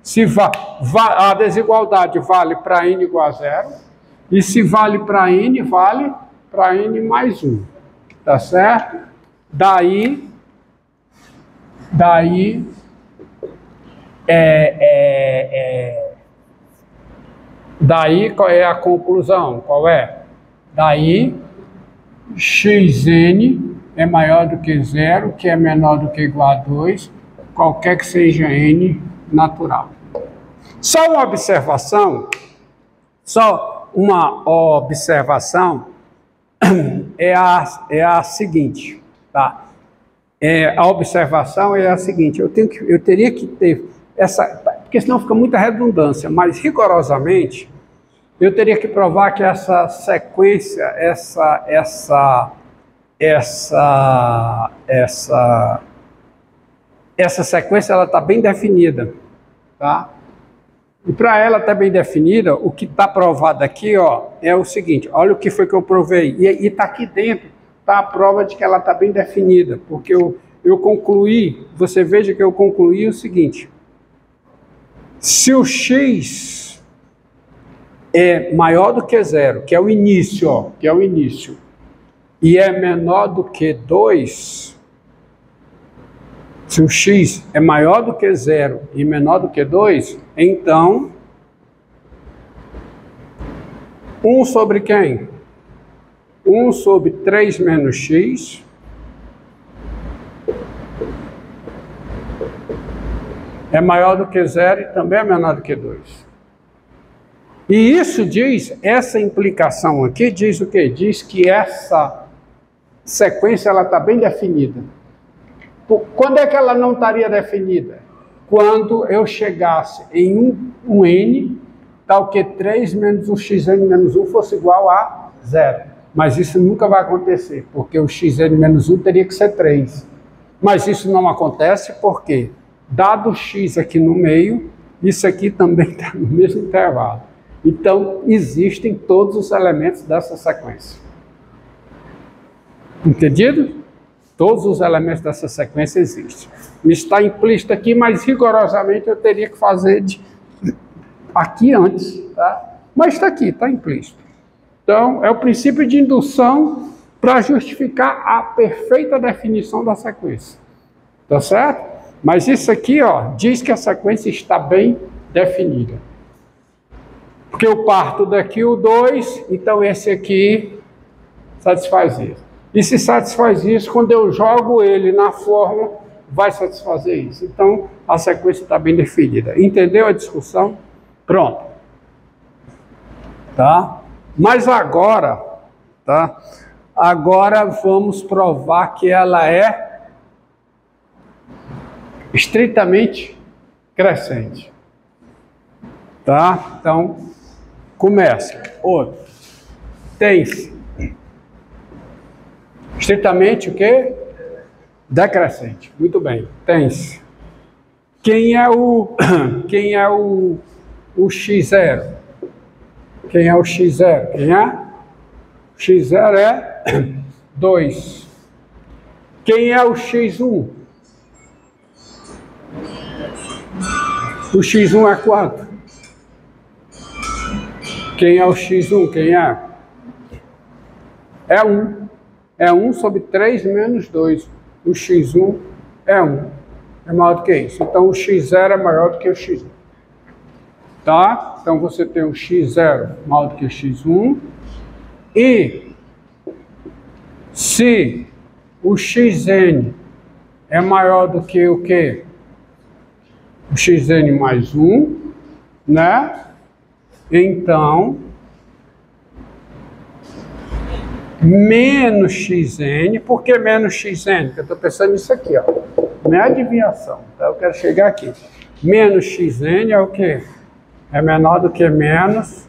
A desigualdade vale para n igual a zero, e se vale para n, vale para n mais 1. Tá certo? Daí qual é a conclusão? Qual é? Daí xn é maior do que zero, que é menor do que igual a 2, qualquer que seja n natural. Só uma observação é a seguinte, tá? A observação é a seguinte, eu teria que ter essa, porque senão fica muita redundância, mas rigorosamente eu teria que provar que essa sequência, essa sequência ela está bem definida, tá? E para ela estar bem definida, o que está provado aqui, ó, é o seguinte, olha o que foi que eu provei, e está aqui dentro, está a prova de que ela está bem definida, porque eu concluí, você veja que eu concluí o seguinte, se o x é maior do que zero, que é o início, ó, e é menor do que 2, se o x é maior do que zero e menor do que 2, então 1 sobre quem? 1 sobre 3 menos x é maior do que zero e também é menor do que 2. E isso diz, essa implicação aqui diz o quê? Diz que essa sequência ela está bem definida. Quando é que ela não estaria definida? Quando eu chegasse em um n, tal que 3 menos o xn menos 1 fosse igual a 0. Mas isso nunca vai acontecer, porque o xn menos 1 teria que ser 3. Mas isso não acontece porque, dado o x aqui no meio, isso aqui também está no mesmo intervalo. Então, existem todos os elementos dessa sequência. Entendido? Todos os elementos dessa sequência existem. Está implícito aqui, mas rigorosamente eu teria que fazer aqui antes, tá? Mas está aqui, está implícito. Então, é o princípio de indução para justificar a perfeita definição da sequência. Tá certo? Mas isso aqui, ó, diz que a sequência está bem definida. Porque eu parto daqui o 2, então esse aqui satisfaz isso. E se satisfaz isso, quando eu jogo ele na fórmula, vai satisfazer isso. Então, a sequência está bem definida. Entendeu a discussão? Pronto. Tá? Mas agora, tá? Agora vamos provar que ela é estritamente crescente. Tá? Então, começa. Outro. Tem-se estritamente o quê? Decrescente. Muito bem. Tem-se. Quem é o x0? Quem é o x0? Quem é? O x0 é 2. Quem é o x1? O x1 é quanto? Quem é o x1? Quem é? É 1. É 1 sobre 3 menos 2. O x1 é 1. É maior do que isso. Então, o x0 é maior do que o x1. Tá? Então, você tem o x0 maior do que o x1. E se o xn é maior do que o quê? O xn mais 1, né? Então, menos xn, por que menos xn? Porque eu estou pensando nisso aqui, ó. Não é adivinhação, tá? Eu quero chegar aqui. Menos xn é o quê? É menor do que menos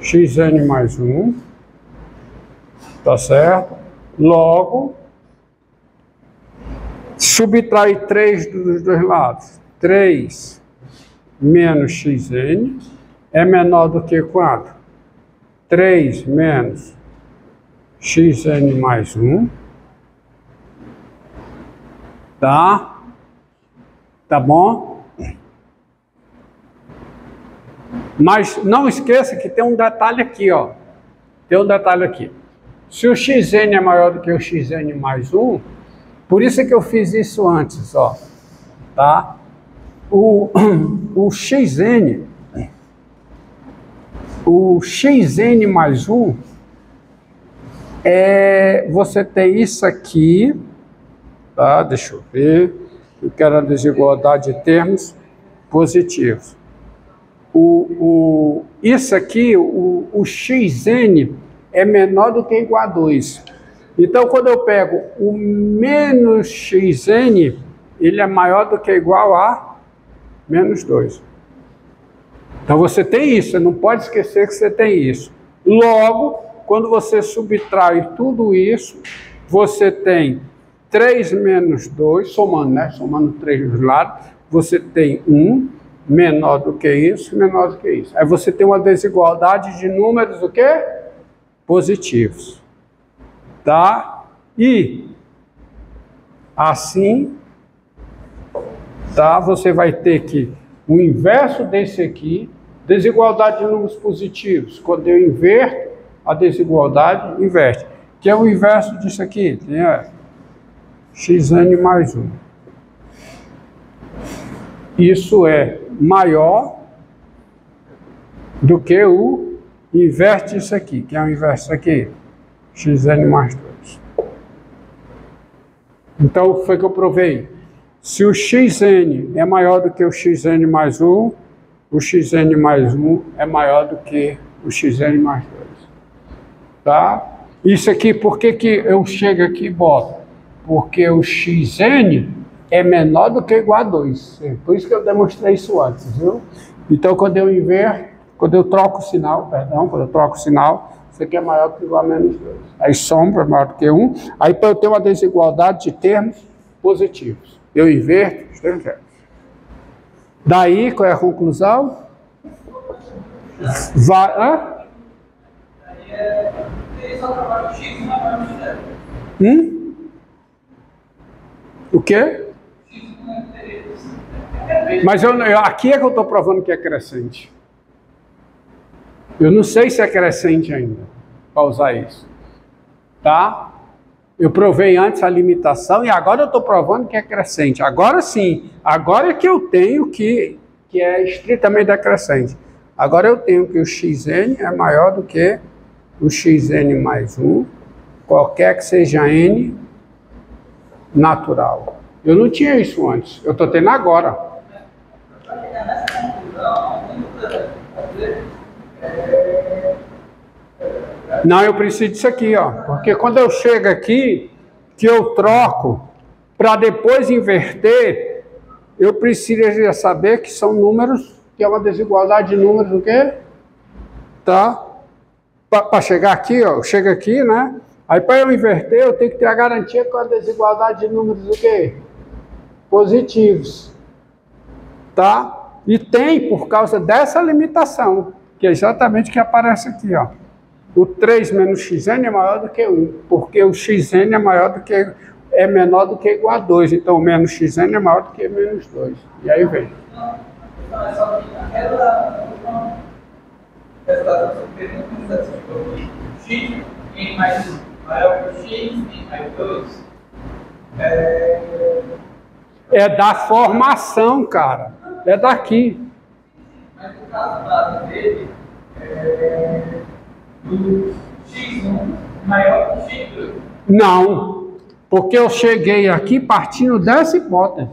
xn mais 1, tá certo? Logo, subtrai 3 dos dois lados. 3 menos xn é menor do que quanto? 3 menos xn mais 1. Tá? Tá bom? Mas não esqueça que tem um detalhe aqui, ó. Tem um detalhe aqui. Se o xn é maior do que o xn mais 1, por isso é que eu fiz isso antes, ó. Tá? O xn mais 1 você tem isso aqui, tá? Deixa eu ver. Eu quero a desigualdade de termos positivos. Isso aqui, o xn é menor do que igual a 2. Então, quando eu pego o menos xn, ele é maior do que igual a menos 2. Então, você tem isso, você não pode esquecer que você tem isso. Logo, quando você subtrai tudo isso, você tem 3 menos 2, somando, né? Somando 3 dos lados, você tem 1 menor do que isso, menor do que isso. Aí você tem uma desigualdade de números, o quê? Positivos. Tá? E assim, tá? Você vai ter que o inverso desse aqui, desigualdade de números positivos. Quando eu inverto, a desigualdade inverte. Que é o inverso disso aqui. Tem xn mais 1. Isso é maior do que o inverso disso aqui. Que é o inverso aqui. Xn mais 2. Então, foi que eu provei. Se o xn é maior do que o xn mais 1, o xn mais 1 é maior do que o xn mais 2. Tá? Isso aqui, por que eu chego aqui e boto? Porque o xn é menor do que igual a 2. Por isso que eu demonstrei isso antes, viu? Então, quando eu inverto, quando eu troco o sinal, isso aqui é maior do que igual a menos 2. Aí sombra é maior do que 1. Aí para eu ter uma desigualdade de termos positivos. Eu inverto, daí, qual é a conclusão? O quê? Mas aqui é que eu estou provando que é crescente. Eu não sei se é crescente ainda, para usar isso. Tá? Eu provei antes a limitação e agora eu estou provando que é crescente. Agora sim, agora é que eu tenho que é estritamente decrescente. Agora eu tenho que o xn é maior do que o xn mais 1, qualquer que seja n natural. Eu não tinha isso antes, eu estou tendo agora. Não, eu preciso disso aqui, ó, porque quando eu chego aqui, que eu troco, para depois inverter, eu preciso saber que são números, que é uma desigualdade de números, o quê? Tá? Para chegar aqui, ó, chega aqui, né? Aí para eu inverter, eu tenho que ter a garantia com a desigualdade de números, o quê? Positivos. Tá? E tem por causa dessa limitação, que é exatamente o que aparece aqui, ó. O 3 menos xn é maior do que 1, porque o xn é menor do que igual a 2, então o menos xn é maior do que menos 2. E aí vem. X em mais 1 maior que X em mais 2 é da formação, cara. É daqui. Mas no caso da dele, do X1 maior que X2. Não, porque eu cheguei aqui partindo dessa hipótese.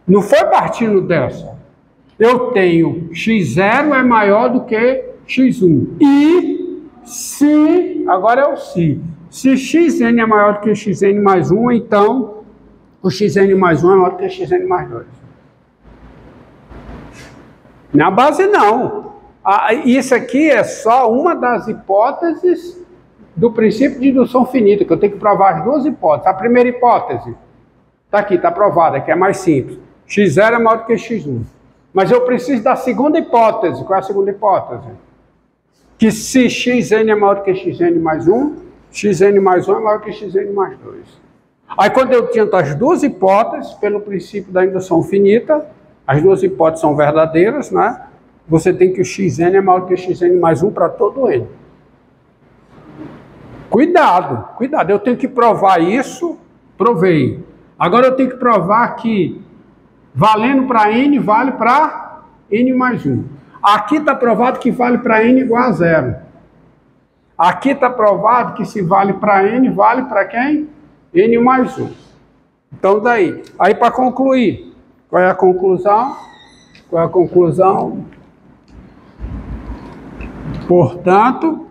Não foi partindo dessa. Eu tenho x0 é maior do que x1. E se, agora é o se xn é maior do que xn mais 1, então o xn mais 1 é maior do que xn mais 2. Na base não. Isso aqui é só uma das hipóteses do princípio de indução finita, que eu tenho que provar as duas hipóteses. A primeira hipótese, está aqui, está provada, que é mais simples. x0 é maior do que x1. Mas eu preciso da segunda hipótese. Qual é a segunda hipótese? Que se xn é maior do que xn mais 1, xn mais 1 é maior que xn mais 2. Aí quando eu tento as duas hipóteses, pelo princípio da indução finita, as duas hipóteses são verdadeiras, né? você tem que o xn é maior que o xn mais 1 para todo n. Cuidado, cuidado, eu tenho que provar isso, provei. Agora eu tenho que provar que valendo para n, vale para n mais 1. Aqui está provado que vale para n igual a 0. Aqui está provado que se vale para n, vale para quem? N mais 1. Então daí, aí para concluir, qual é a conclusão? Qual é a conclusão? Portanto,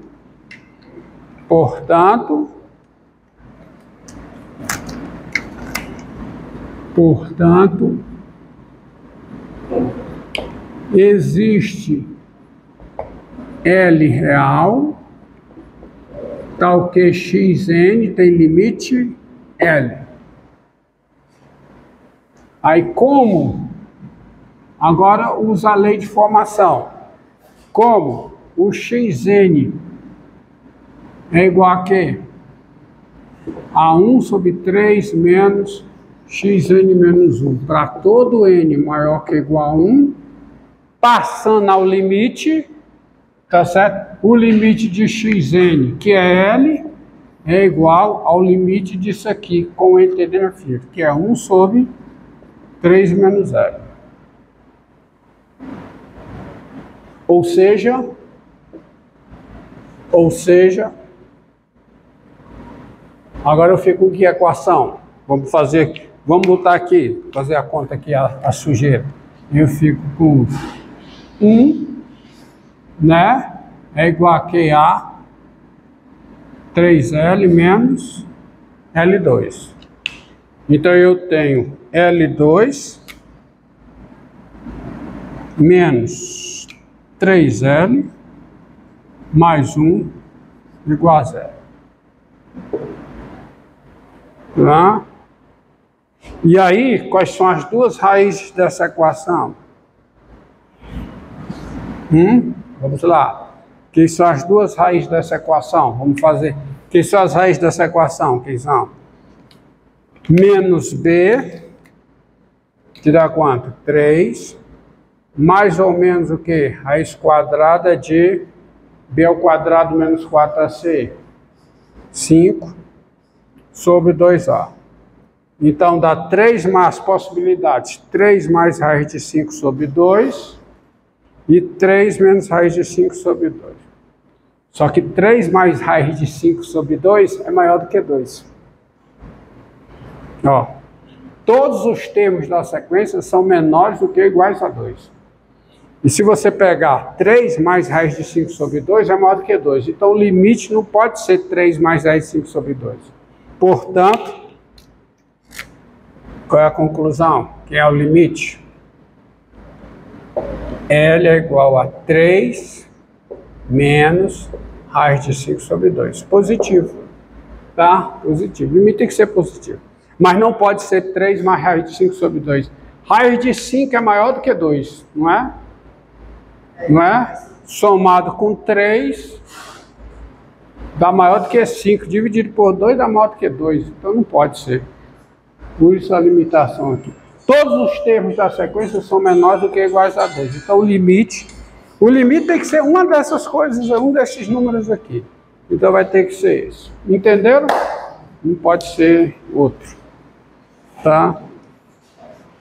existe L real, tal que xn tem limite L. Aí como? Agora usa a lei de formação. Como o xn é igual a quê? A 1 sobre 3 menos xn menos 1. Para todo n maior que ou igual a 1, passando ao limite, tá certo? O limite de xn, que é L, é igual ao limite disso aqui, com entender, filho, que é 1 sobre 3 menos L. Ou seja, agora eu fico com que equação? Vamos botar aqui, fazer a conta aqui, a sujeira. Eu fico com 1, né? É igual a QA 3L menos L2. Então eu tenho L2 menos 3L mais 1 igual a 0. Tá? E aí, quais são as duas raízes dessa equação? Vamos lá. Quem são as duas raízes dessa equação? Vamos fazer. Quem são as raízes dessa equação? Quem são? Menos B, que dá quanto? 3, mais ou menos o quê? Raiz quadrada de B ao quadrado menos 4AC. 5 sobre 2A. Então dá 3 mais possibilidades. 3 mais raiz de 5 sobre 2 e 3 menos raiz de 5 sobre 2. Só que 3 mais raiz de 5 sobre 2 é maior do que 2. Ó, todos os termos da sequência são menores do que ou iguais a 2. E se você pegar 3 mais raiz de 5 sobre 2, é maior do que 2. Então o limite não pode ser 3 mais raiz de 5 sobre 2. Portanto, qual é a conclusão? Que é o limite? L é igual a 3 menos raiz de 5 sobre 2. Positivo. Tá? Positivo. O limite tem que ser positivo. Mas não pode ser 3 mais raiz de 5 sobre 2. Raiz de 5 é maior do que 2, não é? Não é? Somado com 3 dá maior do que 5. Dividido por 2 dá maior do que 2. Então não pode ser. Por isso a limitação aqui. Todos os termos da sequência são menores do que ou iguais a 2. Então o limite tem que ser uma dessas coisas, um desses números aqui. Então vai ter que ser esse. Entenderam? Não pode ser outro. Tá?